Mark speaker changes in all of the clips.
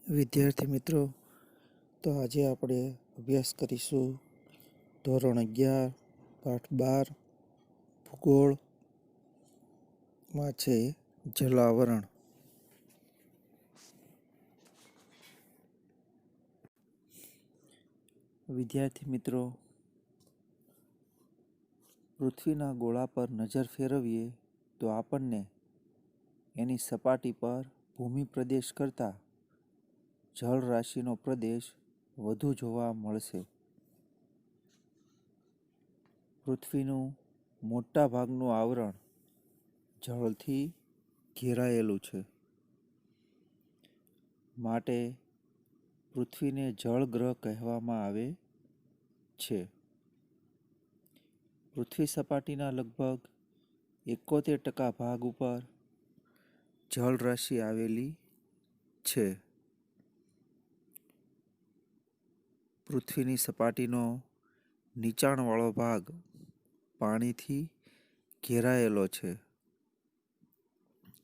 Speaker 1: વિદ્યાર્થી મિત્રો, તો આજે આપણે અભ્યાસ કરીશું ધોરણ 11 પાઠ 12 ભૂગોળમાં છે જલાવરણ. વિદ્યાર્થી મિત્રો, પૃથ્વીના ગોળા પર નજર ફેરવીએ તો આપણને એની સપાટી પર ભૂમિ પ્રદેશ કરતાં જળ રાશિનો પ્રદેશ વધુ જોવા મળશે. પૃથ્વીનું મોટા ભાગનું આવરણ જળથી ઘેરાયેલું છે, માટે પૃથ્વીને જળ ગ્રહ કહેવામાં આવે છે. પૃથ્વી સપાટીના લગભગ 71% ભાગ ઉપર જળ રાશિ આવેલી છે. પૃથ્વીની સપાટીનો નીચાણવાળો ભાગ પાણીથી ઘેરાયેલો છે,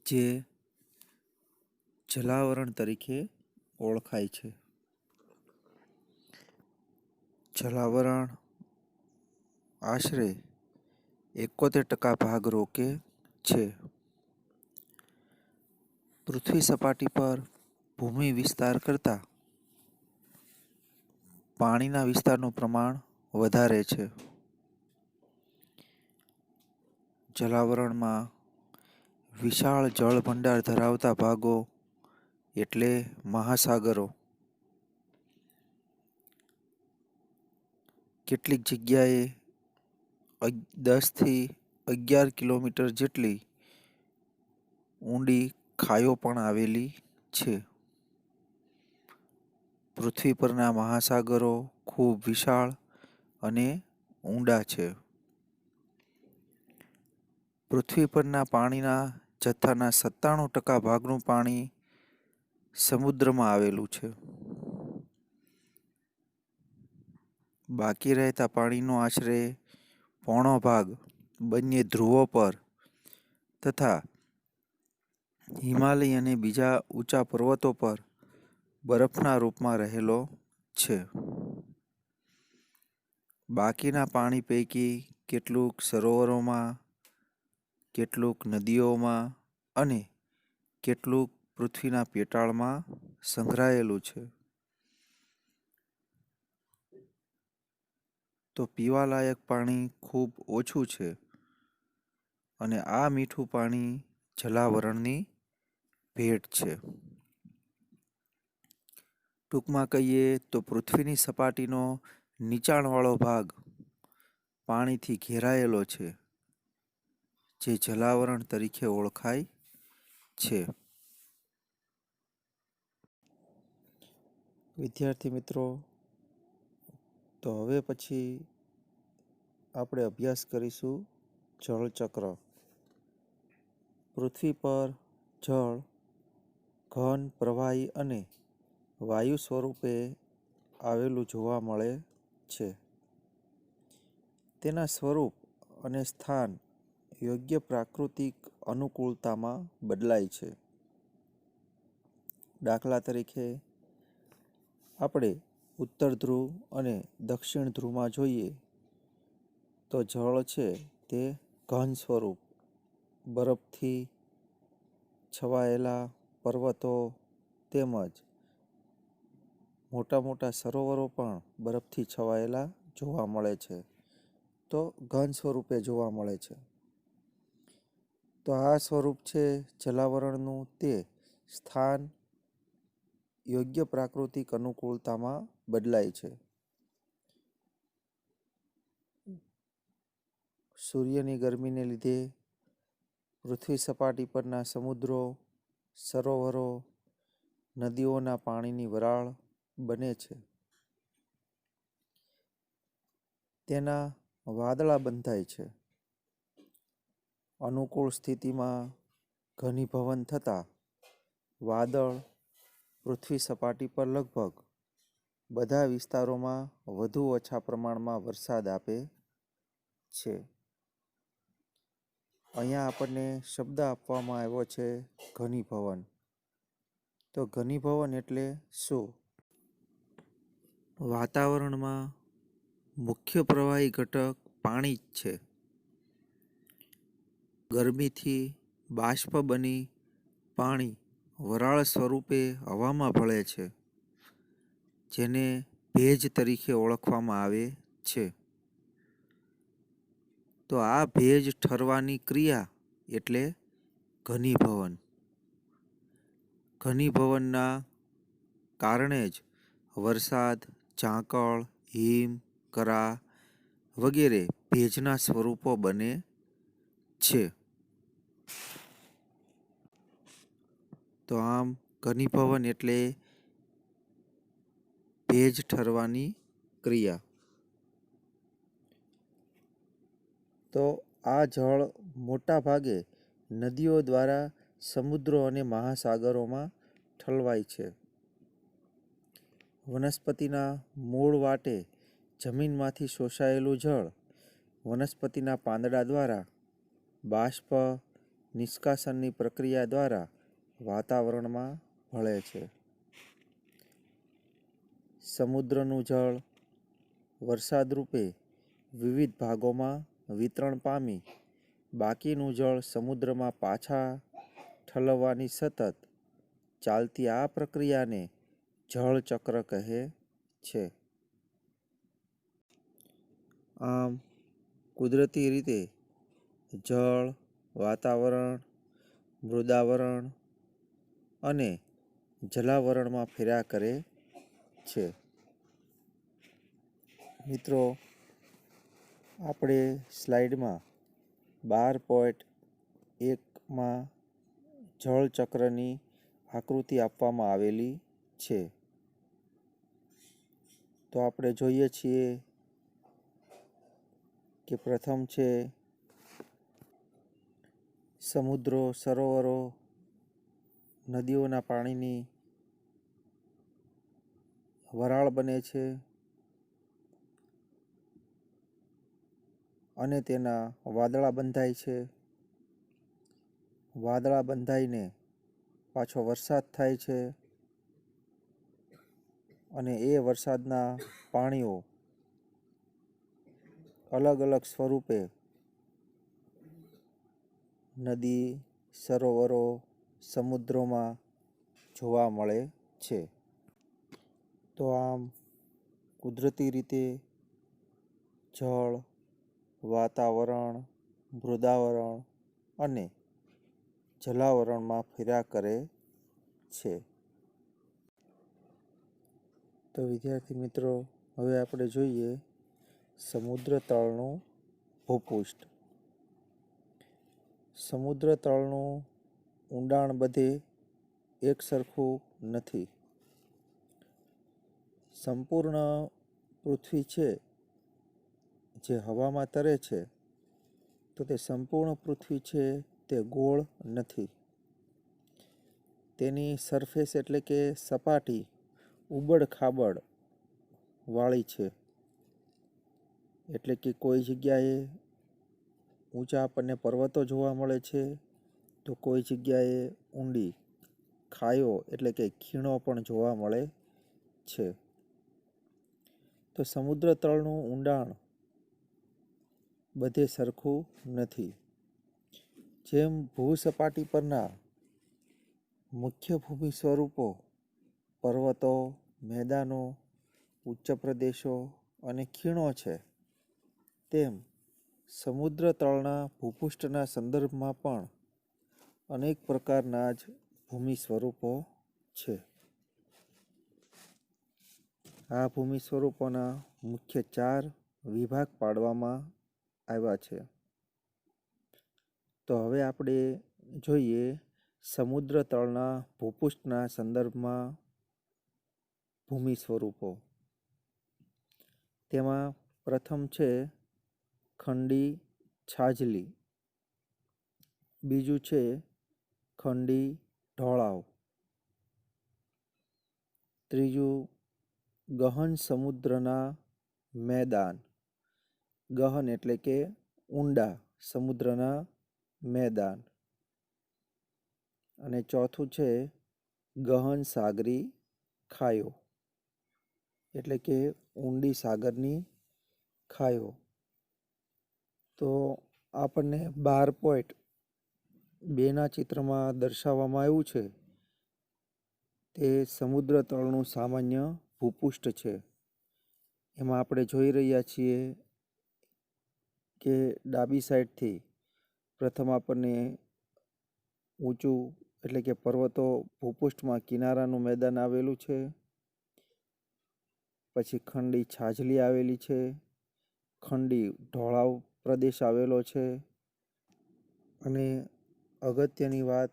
Speaker 1: જે જલાવરણ તરીકે ઓળખાય છે. જલાવરણ આશરે 71% ભાગ રોકે છે. પૃથ્વી સપાટી પર ભૂમિ વિસ્તાર કરતાં પાણીના વિસ્તારનું પ્રમાણ વધારે છે. જલાવરણમાં વિશાળ જળભંડાર ધરાવતા ભાગો એટલે મહાસાગરો, કેટલીક જગ્યાએ 10 થી 11 કિલોમીટર જેટલી ઊંડી ખાઈઓ પણ આવેલી છે. પૃથ્વી પરના મહાસાગરો ખૂબ વિશાળ અને ઊંડા છે. પૃથ્વી પરના પાણીના જથ્થાના 97% ભાગનું પાણી સમુદ્રમાં આવેલું છે. બાકી રહેતા પાણીનો આશરે પોણો ભાગ બંને ધ્રુવો પર તથા હિમાલય અને બીજા ઊંચા પર્વતો પર બરફના રૂપમાં રહેલો છે. બાકીના પાણી પૈકી કેટલુંક સરોવરોમાં, કેટલુંક નદીઓમાં અને કેટલુંક પૃથ્વીના પેટાળમાં સંઘરાયેલું છે. તો પીવાલાયક પાણી ખૂબ ઓછું છે અને આ મીઠું પાણી જલાવરણની ભેટ છે. ટૂંકમાં કહીએ તો પૃથ્વીની સપાટીનો નીચાણવાળો ભાગ પાણીથી ઘેરાયેલો છે, જે જલાવરણ તરીકે ઓળખાય છે. વિદ્યાર્થી મિત્રો, તો હવે પછી આપણે અભ્યાસ કરીશું જળચક્ર. પૃથ્વી પર જળ ઘન, પ્રવાહી અને વાયુ સ્વરૂપે આવેલું જોવા મળે છે. તેના સ્વરૂપ અને સ્થાન યોગ્ય પ્રાકૃતિક અનુકૂળતામાં બદલાય છે. દાખલા તરીકે આપણે ઉત્તર ધ્રુવ અને દક્ષિણ ધ્રુવમાં જોઈએ તો જળ છે તે ઘન સ્વરૂપ, બરફથી છવાયેલા પર્વતો તેમજ મોટા મોટા સરોવરો પણ બરફથી છવાયેલા જોવા મળે છે, તો ઘન સ્વરૂપે જોવા મળે છે. તો આ સ્વરૂપ છે જલાવરણનું, તે સ્થાન યોગ્ય પ્રાકૃતિક અનુકૂળતામાં બદલાય છે. સૂર્યની ગરમીને લીધે પૃથ્વી સપાટી પરના સમુદ્રો, સરોવરો, નદીઓના પાણીની વરાળ બને છે. તેના વાદળા બંધાય છે. અનુકૂળ સ્થિતિમાં ઘનીભવન થતાં વાદળ પૃથ્વી સપાટી પર લગભગ બધા વિસ્તારોમાં વધુ ઓછા પ્રમાણમાં વરસાદ આપે છે. અહીંયા આપણને શબ્દ આપવામાં આવ્યો છે ઘનીભવન. તો ઘનીભવન એટલે શું? વાતાવરણમાં મુખ્ય પ્રવાહી ઘટક પાણી જ છે. ગરમીથી બાષ્પ બની પાણી વરાળ સ્વરૂપે હવામાં ભળે છે, જેને ભેજ તરીકે ઓળખવામાં આવે છે. તો આ ભેજ ઠરવાની ક્રિયા એટલે ઘનીભવન. ઘનીભવનના કારણે જ વરસાદ, ઝાકળ, હિમ, કરા વગેરે ભેજના સ્વરૂપો બને છે. તો આમ ઘનીભવન એટલે ભેજ ઠરવાની ક્રિયા. તો આ જળ મોટા ભાગે નદીઓ દ્વારા સમુદ્રો અને મહાસાગરોમાં ઠલવાય છે. વનસ્પતિના મૂળ વાટે જમીનમાંથી શોષાયેલું જળ વનસ્પતિના પાંદડા દ્વારા બાષ્પ નિષ્કાશનની પ્રક્રિયા દ્વારા વાતાવરણમાં ભળે છે. સમુદ્રનું જળ વરસાદ રૂપે વિવિધ ભાગોમાં વિતરણ પામી બાકીનું જળ સમુદ્રમાં પાછા ઠલવવાની સતત ચાલતી આ પ્રક્રિયાને જળચક્ર કહે છે. આમ કુદરતી રીતે જળ, વાતાવરણ, મૃદાવરણ અને જલાવરણમાં ફેર્યા કરે છે. મિત્રો, આપણે સ્લાઇડમાં 12.1માં જળચક્રની આકૃતિ આપવામાં આવેલી છે. તો આપણે જોઈએ છીએ કે પ્રથમ છે સમુદ્રો, સરોવરો, નદીઓના પાણીની વરાળ બને છે અને તેના વાદળા બંધાય છે. વાદળા બંધાઈને પાછો વરસાદ થાય છે અને એ વરસાદના પાણીઓ અલગ અલગ સ્વરૂપે નદી, સરોવરો, સમુદ્રોમાં જોવા મળે છે. તો આમ કુદરતી રીતે જળ, વાતાવરણ, મૃદાવરણ અને જલાવરણમાં ફેર્યા કરે છે. તો વિદ્યાર્થી મિત્રો, હવે આપણે જોઈએ સમુદ્ર તળનું ભૂપૃષ્ઠ. સમુદ્ર તળનું ઊંડાણ બધે એક સરખું નથી. સંપૂર્ણ પૃથ્વી છે જે હવામાં તરે છે, તો તે સંપૂર્ણ પૃથ્વી છે તે ગોળ નથી. તેની સરફેસ એટલે કે સપાટી ઉબડ ખાબડ વાળી છે. એટલે કે કોઈ જગ્યાએ ઊંચા આપણને પર્વતો જોવા મળે છે, તો કોઈ જગ્યાએ ઊંડી ખાઈઓ એટલે કે ખીણો પણ જોવા મળે છે. તો સમુદ્ર તળનું ઊંડાણ બધે સરખું નથી. જેમ ભૂસપાટી પરના મુખ્ય ભૂમિ સ્વરૂપો પર્વતો, મેદાનો, ઉચ્ચ પ્રદેશો અને ખીણો છે, તેમ સમુદ્ર તળના ભૂપૃષ્ઠના સંદર્ભમાં પણ અનેક પ્રકારના જ ભૂમિ સ્વરૂપો છે. આ ભૂમિ સ્વરૂપોના મુખ્ય 4 વિભાગ પાડવામાં આવ્યા છે. તો હવે આપણે જોઈએ સમુદ્ર તળના ભૂપૃષ્ઠના સંદર્ભમાં ભૂમિ સ્વરૂપો. તેમાં પ્રથમ છે ખંડી છાજલી, બીજું છે ખંડી ઢોળાવ, ત્રીજું ગહન સમુદ્રના મેદાન. ગહન એટલે કે ઊંડા સમુદ્રના મેદાન. અને ચોથું છે ગહન સાગરી ખાયો એટલે કે ઊંડી સાગરની ખાયો. તો આપણને 12.2ના ચિત્રમાં દર્શાવવામાં આવ્યું છે તે સમુદ્ર તળનું સામાન્ય ભૂપૃષ્ઠ છે. એમાં આપણે જોઈ રહ્યા છીએ કે ડાબી સાઈડથી પ્રથમ આપણને ઊંચું એટલે કે પર્વતો ભૂપૃષ્ઠમાં કિનારાનું મેદાન આવેલું છે. પછી ખંડી છાજલી આવેલી છે. ખંડી ઢોળાવ પ્રદેશ આવેલો છે. અને અગત્યની વાત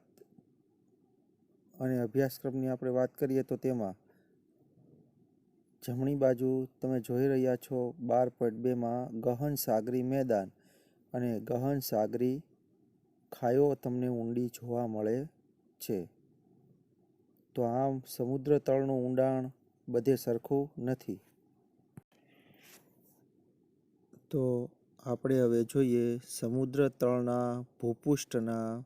Speaker 1: અને અભ્યાસક્રમની આપણે વાત કરીએ તો તેમાં જમણી બાજુ તમે જોઈ રહ્યા છો 12.2માં ગહન સાગરી મેદાન અને ગહન સાગરી ખાયો તમને ઊંડી જોવા મળે છે. તો આમ સમુદ્ર તળનું ઊંડાણ બધે સરખું નથી. તો આપણે હવે જોઈએ સમુદ્ર તળના ભૂપૃષ્ઠના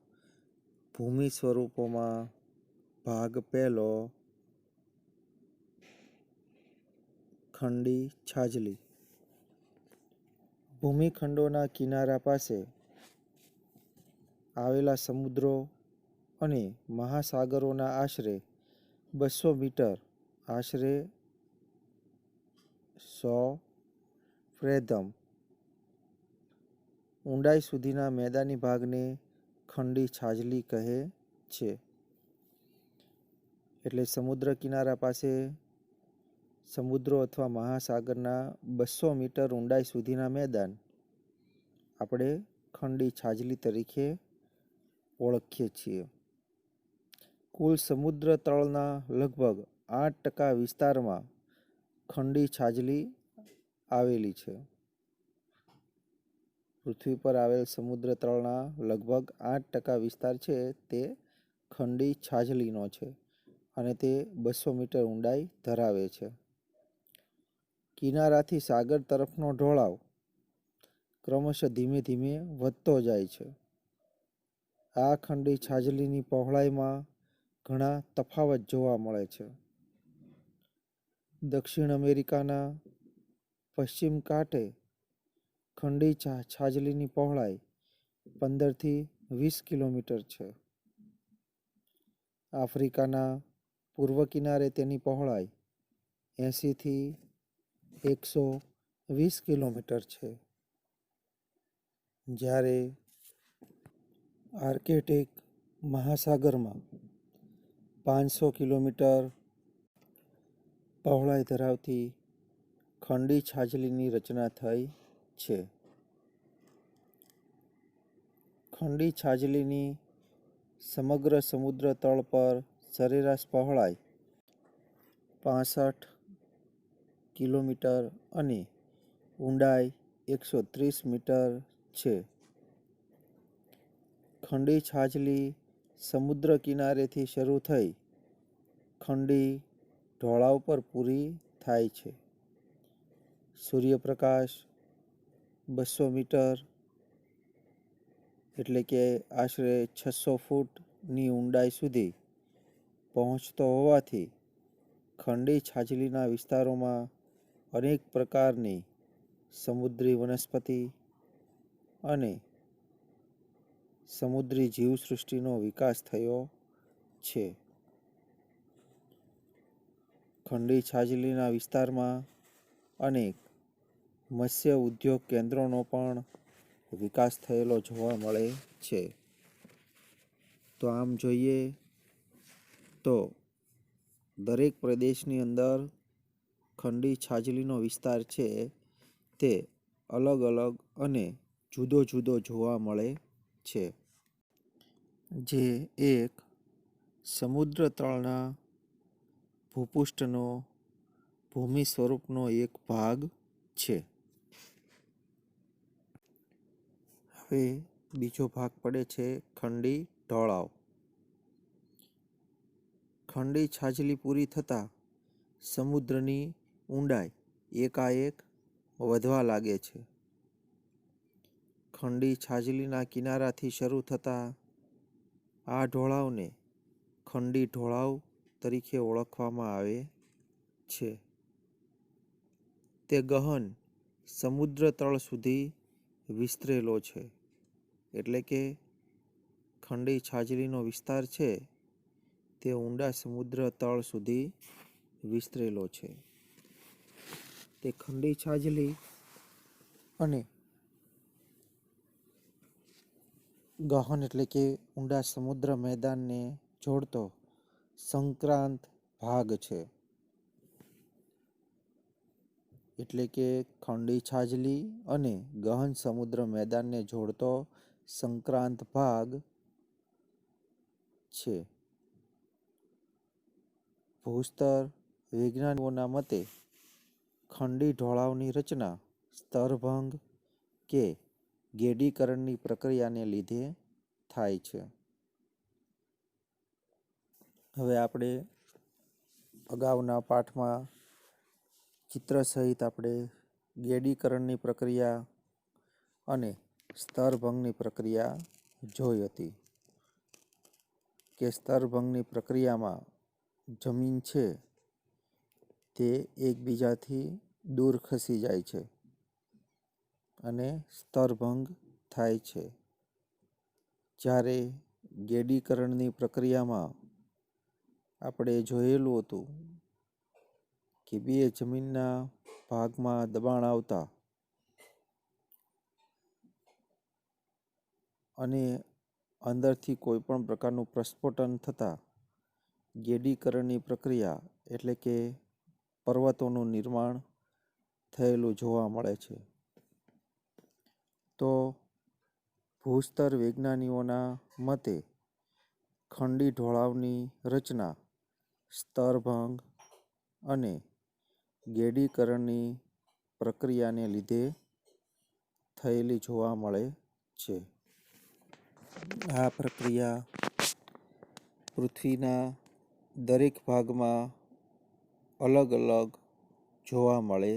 Speaker 1: ભૂમિ સ્વરૂપોમાં ભાગ પહેલો, ખંડી છાજલી. ભૂમિખંડોના કિનારા પાસે આવેલા સમુદ્રો અને મહાસાગરોના આશરે 200 મીટર આશરે 100 ફ્રેધમ ઊંડાઈ સુધીના મેદાની ભાગને ખંડી છાજલી કહે છે. એટલે સમુદ્ર કિનારા પાસે સમુદ્રો અથવા મહાસાગરના 200 મીટર ઊંડાઈ સુધીના મેદાન આપણે ખંડી છાજલી તરીકે ઓળખીએ છીએ. કુલ સમુદ્ર તળના લગભગ 8% વિસ્તારમાં ખંડી છાજલી આવેલી છે. પૃથ્વી પર આવેલ સમુદ્ર તળના લગભગ 8% વિસ્તાર છે તે ખંડી છાજલીનો છે અને તે 200 મીટર ઊંડાઈ ધરાવે છે. કિનારાથી સાગર તરફનો ઢોળાવ ક્રમશઃ ધીમે ધીમે વધતો જાય છે. આ ખંડી છાજલીની પહોળાઈમાં ઘણા તફાવત જોવા મળે છે. દક્ષિણ અમેરિકાના પશ્ચિમ કાંઠે ખંડી છાજલીની પહોળાઈ 15થી 20 કિલોમીટર છે. આફ્રિકાના પૂર્વ કિનારે તેની પહોળાઈ 80થી 120 કિલોમીટર છે. જ્યારે આર્કટિક મહાસાગરમાં 500 કિલોમીટર પહોળાઈ ધરાવતી ખંડી છાજલીની રચના થઈ છે. ખંડી છાજલીની સમગ્ર સમુદ્ર તળ પર સરેરાશ પહોળાઈ 65 કિલોમીટર અને ઊંડાઈ 130 મીટર છે. ખંડી છાજલી સમુદ્ર કિનારેથી શરૂ થઈ ખંડી ઢોળાવ પર પૂરી થાય છે. સૂર્યપ્રકાશ 200 મીટર એટલે કે આશરે 600 ફૂટની ઊંડાઈ સુધી પહોંચતો હોવાથી ખંડી છાજલીના વિસ્તારોમાં અનેક પ્રકારની સમુદ્રી વનસ્પતિ અને સમુદ્રી જીવસૃષ્ટિનો વિકાસ થયો છે. ખંડી છાજલીના વિસ્તારમાં અનેક મત્સ્ય ઉદ્યોગ કેન્દ્રોનો પણ વિકાસ થયેલો જોવા મળે છે. તો આમ જોઈએ તો દરેક પ્રદેશની અંદર ખંડી છાજલીનો વિસ્તાર છે તે અલગ અલગ અને જુદો જુદો જોવા મળે છે. જે એક સમુદ્ર તળના ભૂપૃષ્ઠનો ભૂમિ સ્વરૂપનો એક ભાગ છે. હવે બીજો ભાગ પડે છે ખંડી ઢોળાવ. ખંડી છાજલી પૂરી થતાં સમુદ્રની ઊંડાઈ એકાએક વધવા લાગે છે. ખંડી છાજલીના કિનારાથી શરૂ થતા આ ઢોળાવને ખંડી ઢોળાવ તરીકે ઓળખવામાં આવે છે. તે ગહન સમુદ્ર તળ સુધી વિસ્તરેલો છે. એટલે કે ખંડી છાજલીનો વિસ્તાર છે તે ઊંડા સમુદ્ર તળ સુધી વિસ્તરેલો છે. તે ખંડી છાજલી અને ગહન એટલે કે ઊંડા સમુદ્ર મેદાનને જોડતો સંક્રાંત ભાગ છે. એટલે કે ખંડી છાજલી અને ગહન સમુદ્ર મેદાનને જોડતો સંક્રાંત ભાગ છે. ભૂસ્તર વિજ્ઞાનીઓના મતે ખંડી ઢોળાવની રચના સ્તરભંગ કે ગેડીકરણની પ્રક્રિયાને લીધે થાય છે. હવે આપણે અગાઉના પાઠમાં ચિત્ર સહિત આપણે ગેડીકરણની પ્રક્રિયા અને સ્તરભંગની પ્રક્રિયા જોઈ હતી કે સ્તરભંગની પ્રક્રિયામાં જમીન છે તે એકબીજાથી દૂર ખસી જાય છે અને સ્તરભંગ થાય છે. જ્યારે ગેડીકરણની પ્રક્રિયામાં આપણે જોયેલું હતું કે બે જમીનના ભાગમાં દબાણ આવતા અને અંદરથી કોઈ પણ પ્રકારનું પ્રસ્ફોટન થતાં ગેડીકરણની પ્રક્રિયા એટલે કે પર્વતોનું નિર્માણ થયેલું જોવા મળે છે. તો ભૂસ્તર વિજ્ઞાનીઓના મતે ખંડી ઢોળાવની રચના સ્તરભંગ અને ગેડીકરણની પ્રક્રિયાને લીધે થયેલી જોવા મળે છે. આ પ્રક્રિયા પૃથ્વીના દરેક ભાગમાં અલગ અલગ જોવા મળે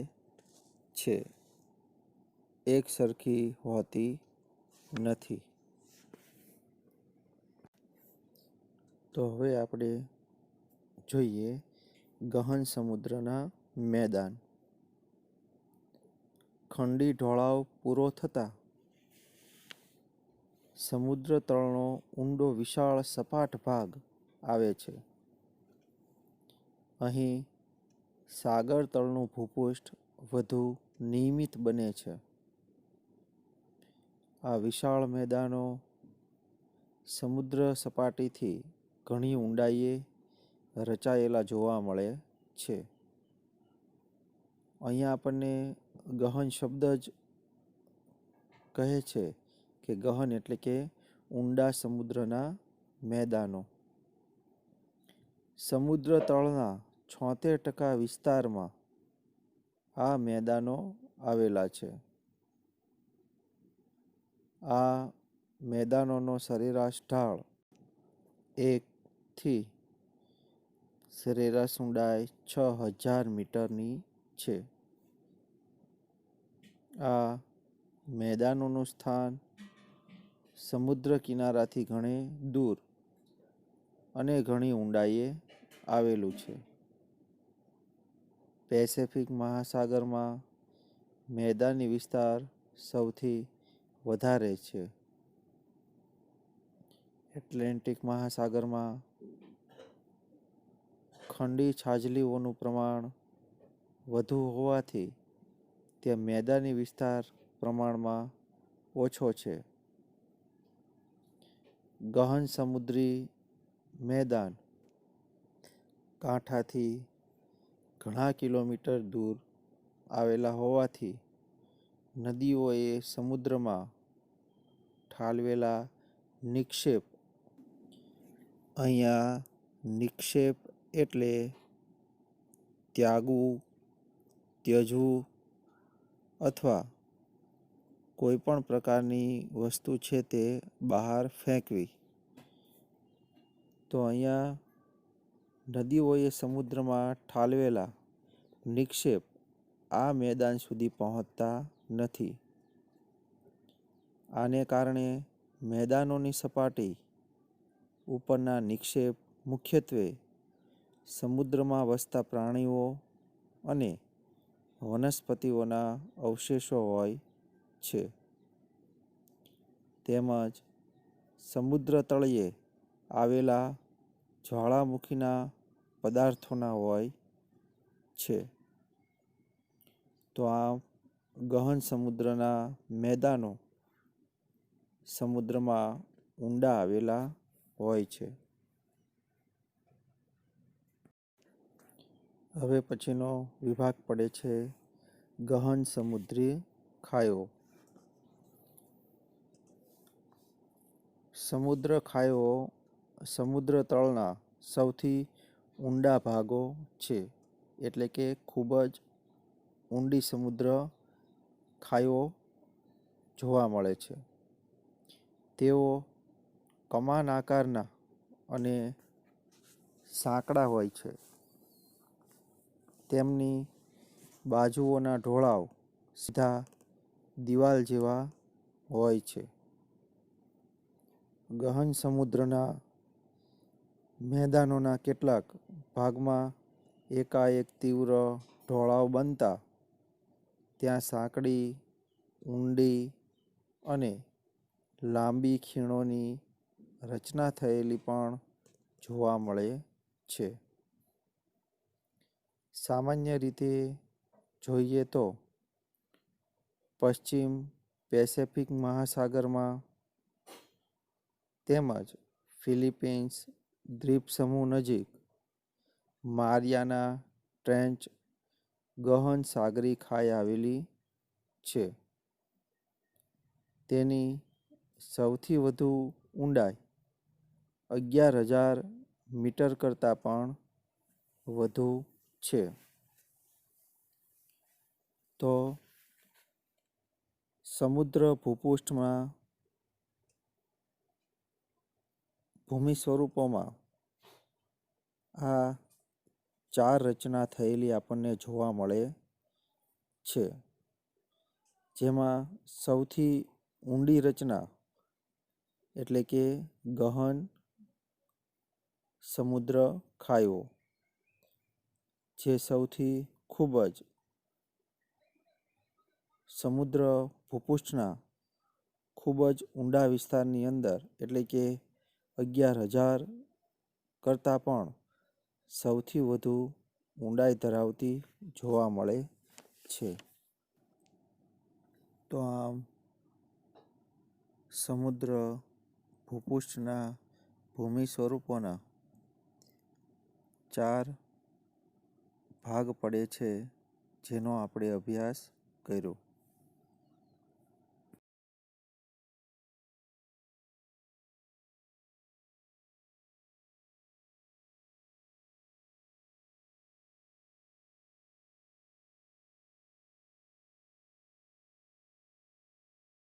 Speaker 1: છે. એક સરખી હોતી નથી. તો હવે આપણે જોઈએ ગહન સમુદ્રના મેદાન. ખંડી ઢોળાવ પૂરો થતાં સમુદ્ર તળનો ઊંડો વિશાળ સપાટ ભાગ આવે છે. અહીં સાગર તળનું ભૂપૃષ્ઠ વધુ નિયમિત બને છે. આ વિશાળ મેદાનો સમુદ્ર સપાટીથી ઘણી ઊંડાઈએ રચાયેલા જોવા મળે છે. અહીંયા આપણને ગહન શબ્દ જ કહે છે કે ગહન એટલે કે ઊંડા સમુદ્રના મેદાનો. સમુદ્ર તળના 76% વિસ્તારમાં આ મેદાનો આવેલા છે. આ મેદાનોનો સરેરાશ ઢાળ 1 થી સરેરાશ ઊંડાઈ 6000 મીટરની છે. આ મેદાનોનું સ્થાન સમુદ્ર કિનારાથી ઘણે દૂર અને ઘણી ઊંડાઈએ આવેલું છે. પેસિફિક મહાસાગરમાં મેદાની વિસ્તાર સૌથી વધારે છે. એટલાન્ટિક મહાસાગરમાં ખંડી છાજલીઓનું પ્રમાણ વધુ હોવાથી ત્યાં મેદાની વિસ્તાર પ્રમાણમાં ઓછો છે. ગહન સમુદ્રી મેદાન કાંઠાથી ઘણા કિલોમીટર દૂર આવેલા હોવાથી નદીઓએ સમુદ્રમાં ઠાલવેલા નિક્ષેપ. અહીંયા નિક્ષેપ એટલે ત્યાગવું, ત્યજવું અથવા કોઈ પણ પ્રકારની વસ્તુ છે તે બહાર ફેંકવી. તો અહીંયા નદીઓએ સમુદ્રમાં ઠાલવેલા નિક્ષેપ આ મેદાન સુધી પહોંચતા નથી. આને કારણે મેદાનોની સપાટી ઉપરના નિક્ષેપ મુખ્યત્વે સમુદ્રમાં વસતા પ્રાણીઓ અને વનસ્પતિઓના અવશેષો હોય છે. તેમજ સમુદ્ર તળિયે આવેલા જ્વાળામુખીના પદાર્થોના હોય છે. તો આ ગહન સમુદ્રના મેદાનો સમુદ્રમાં ઊંડા આવેલા હોય છે. હવે પછીનો વિભાગ પડે છે ગહન સમુદ્રી ખાયો. સમુદ્ર ખાયો સમુદ્ર તળના સૌથી ઊંડા ભાગો છે. એટલે કે ખૂબ જ ઊંડી સમુદ્ર ખાયો જોવા મળે છે. તેઓ કમાન આકારના અને સાંકડા હોય છે. તેમની બાજુઓના ઢોળાવ સીધા દિવાલ જેવા હોય છે. ગહન સમુદ્રના મેદાનોના કેટલાક ભાગમાં એકાએક તીવ્ર ઢોળાવ બનતા ત્યાં સાંકડી, ઊંડી અને લાંબી ખીણોની રચના થયેલી પણ જોવા મળે છે. સામાન્ય રીતે જોઈએ તો પશ્ચિમ પેસેફિક મહાસાગરમાં તેમજ ફિલિપિન્સ દ્વીપસમૂહ નજીક મારિયાના ટ્રેન્ચ ગહન સાગરી ખાઈ આવેલી છે. તેની સૌથી વધુ ઊંડાઈ 11,000 મીટર કરતાં પણ વધુ છે. તો સમુદ્ર ભૂપૃષ્ઠમાં ભૂમિ સ્વરૂપોમાં આ 4 રચના થયેલી આપણને જોવા મળે છે. જેમાં સૌથી ઊંડી રચના એટલે કે ગહન સમુદ્ર ખાયો જે સૌથી ખૂબ જ સમુદ્ર ભૂપૃષ્ઠના ખૂબ જ ઊંડા વિસ્તારની અંદર એટલે કે 11,000 કરતાં પણ સૌથી વધુ ઊંડાઈ ધરાવતી જોવા મળે છે. તો આમ સમુદ્ર ભૂપૃષ્ઠના ભૂમિ સ્વરૂપોના 4 ભાગ પડે છે જેનો આપણે અભ્યાસ કર્યો.